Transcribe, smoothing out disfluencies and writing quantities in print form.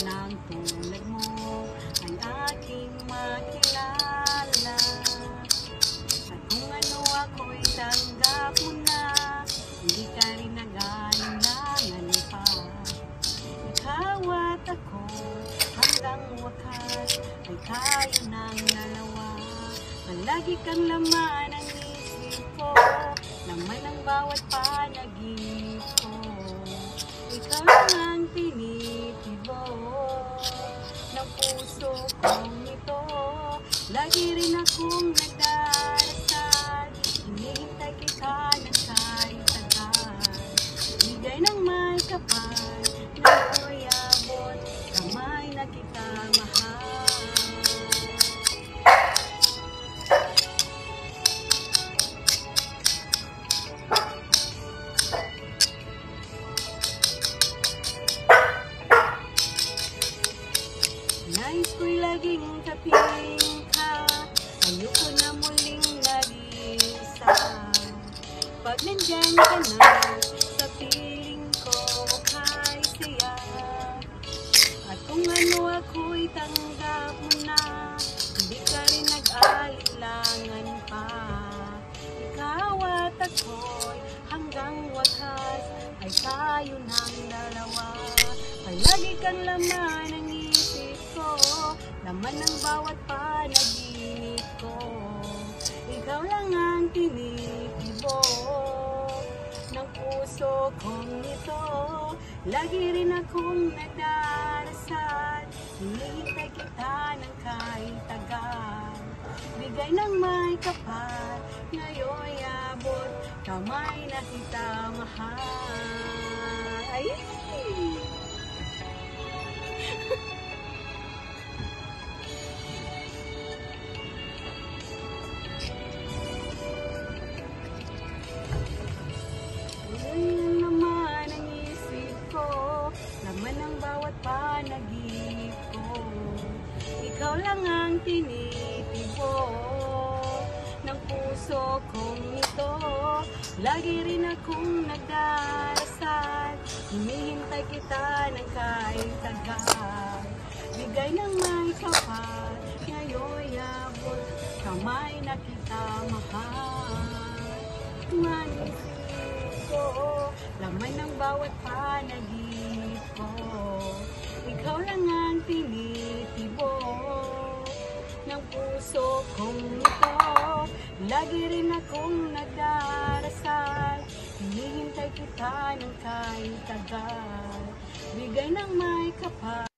Nang tulad mo ay aking makilala. At kung ano ako'y tanggap mo na, hindi ka rin nag-alinlangan pa. Ikaw at ako hanggang wakas ay tayo ng dalawa. Palagi kang laman ang isip ko, laman ang bawat panaginip ko. Ikaw lang ang tinitibok ng puso kong ito. Lagi rin akong nagdarasal, hinihintay kita ng kahit tagal. Bigay ng may kapal, na'y abot, kamay na kita mahal. Nais ko'y laging kapiling ka, ayoko na muling nag-iisa. Pag nandyan ka na, sa piling ko kay saya. At kung ano ako'y tanggap mo na, hindi ka rin nag-alinlangan pa. Ikaw at ako'y hanggang wakas ay tayo ng dalawa. Palagi kang laman ng isip ko, laman ng bawat panaginip ko. Ikaw lang ang tinitibok ng puso kong ito. Lagi rin akong nagdarasal, hinihintay kita ng kahit tagal. Bigay ng may kapal, ngayon'y abot, kamay na kita mahal. Ay! Ngayon naman ang isip ko, laman ang bawat panaginip ko. Ikaw lang ang tinitibok ng puso kong ito. Lagi rin akong nagdarasal, hinihintay kita ng kahit tagal. Bigay ng may kapal, ngayon'y abot, kamay na kita mahal. Manisip ko, laman ng bawat panaginip ko. Ikaw lang ang tinitibok ng puso kong ito. Lagi rin akong nagdarasal, hinihintay kita ng kahit tagal. Bigay ng may kapal.